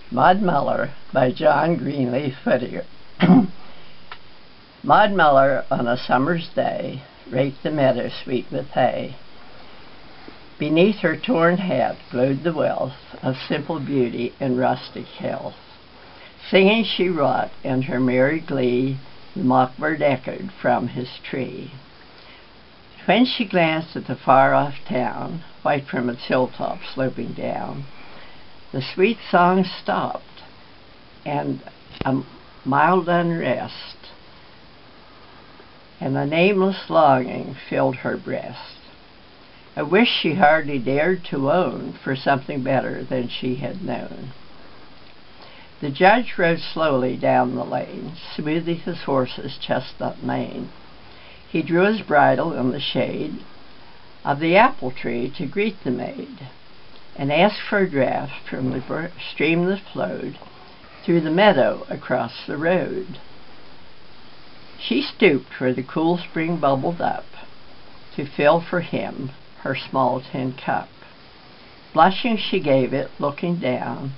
Maud Muller by John Greenleaf Whitier. Maud Muller on a summer's day raked the meadow sweet with hay. Beneath her torn hat glowed the wealth of simple beauty and rustic health. Singing she wrought, and her merry glee the mockbird echoed from his tree. When she glanced at the far-off town, white from its hilltop sloping down, the sweet song stopped, and a mild unrest and a nameless longing filled her breast. A wish she hardly dared to own for something better than she had known. The judge rode slowly down the lane, smoothing his horse's chestnut mane. He drew his bridle in the shade of the apple tree to greet the maid, and asked for a draught from the stream that flowed through the meadow across the road. She stooped where the cool spring bubbled up to fill for him her small tin cup. Blushing she gave it, looking down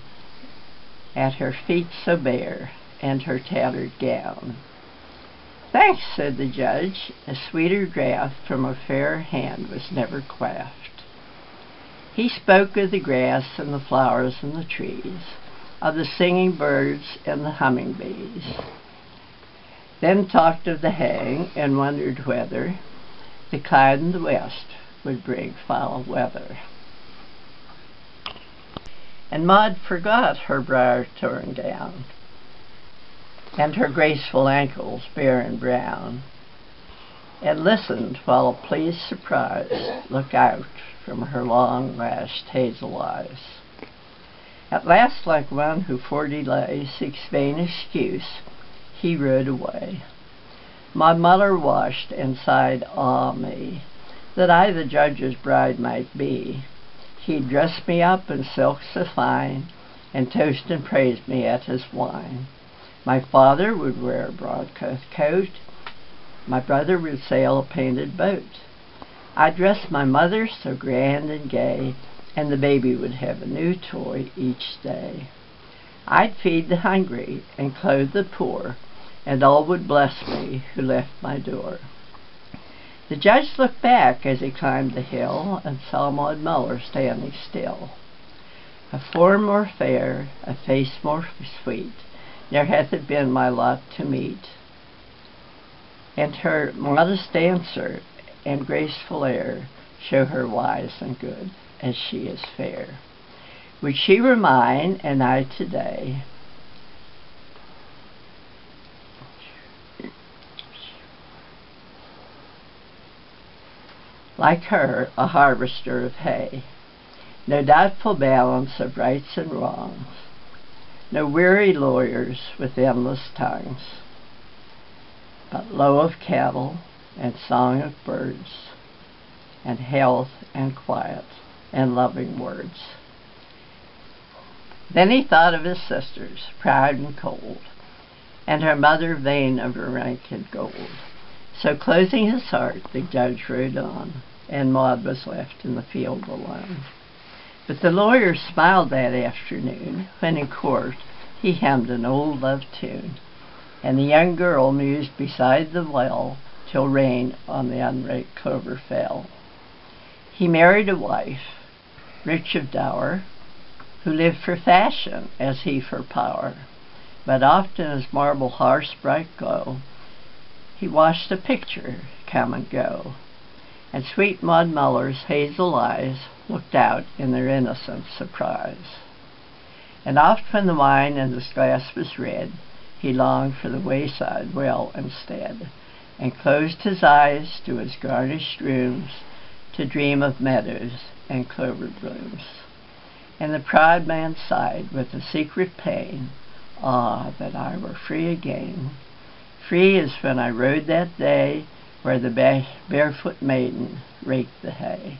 at her feet so bare and her tattered gown. "Thanks," said the judge, "a sweeter draught from a fairer hand was never quaffed." He spoke of the grass and the flowers and the trees, of the singing birds and the humming bees, then talked of the hay and wondered whether the cloud in the west would bring foul weather. And Maud forgot her briar-torn gown and her graceful ankles bare and brown, and listened while a pleased surprise looked out from her long-lashed hazel eyes. At last, like one who for delay seeks vain excuse, he rode away. Maud Muller washed and sighed, "Ah me, that I the judge's bride might be. He'd dress me up in silk so fine, and toast and praise me at his wine. My father would wear a broadcloth coat, my brother would sail a painted boat. I'd dress my mother so grand and gay, and the baby would have a new toy each day. I'd feed the hungry and clothe the poor, and all would bless me who left my door." The judge looked back as he climbed the hill and saw Maud Muller standing still. A form more fair, a face more sweet, ne'er hath it been my lot to meet. And her modest answer and graceful air show her wise and good, as she is fair. Would she were mine, and I today like her, a harvester of hay. No doubtful balance of rights and wrongs, no weary lawyers with endless tongues, but low of cattle and song of birds, and health and quiet and loving words. Then he thought of his sisters, proud and cold, and her mother vain of her rank and gold. So closing his heart, the judge rode on, and Maud was left in the field alone. But the lawyer smiled that afternoon, when in court he hummed an old love tune, and the young girl mused beside the well till rain on the unraked clover fell. He married a wife, rich of dower, who lived for fashion as he for power, but often as marble hearth's bright glow he watched a picture come and go, and sweet Maud Muller's hazel eyes looked out in their innocent surprise. And oft when the wine in his glass was red, he longed for the wayside well instead, and closed his eyes to his garnished rooms to dream of meadows and clover blooms. And the proud man sighed with a secret pain, "Ah, that I were free again, free as when I rode that day where the barefoot maiden raked the hay."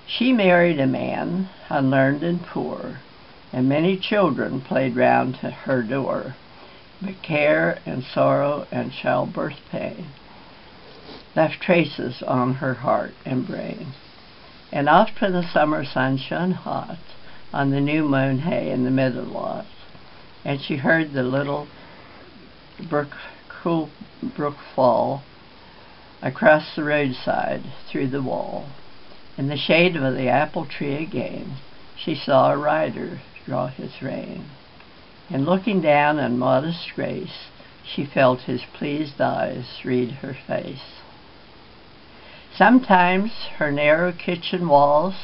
She married a man, unlearned and poor, and many children played round to her door, but care and sorrow and childbirth pain left traces on her heart and brain. And oft when the summer sun shone hot, on the new mown hay in the meadow lot, and she heard the little cool brook fall across the roadside through the wall. In the shade of the apple tree again, she saw a rider draw his rein, and looking down in modest grace, she felt his pleased eyes read her face. Sometimes her narrow kitchen walls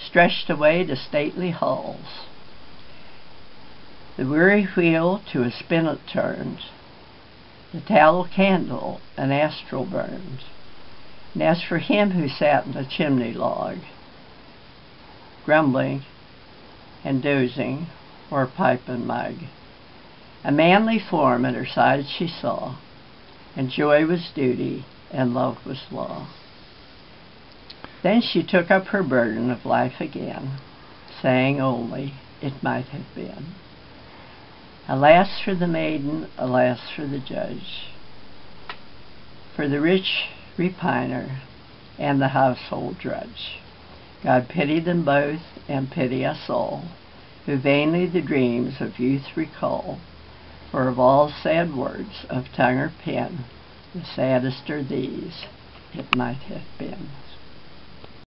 stretched away to stately halls. The weary wheel to a spinnet turned, the tallow candle an astral burned, and as for him who sat in the chimney log, grumbling and dozing o'er pipe and mug, a manly form at her side she saw, and joy was duty and love was law. Then she took up her burden of life again, saying only, it might have been. Alas for the maiden, alas for the judge, for the rich repiner and the household drudge. God pity them both, and pity us all, who vainly the dreams of youth recall. For of all sad words of tongue or pen, the saddest are these, it might have been.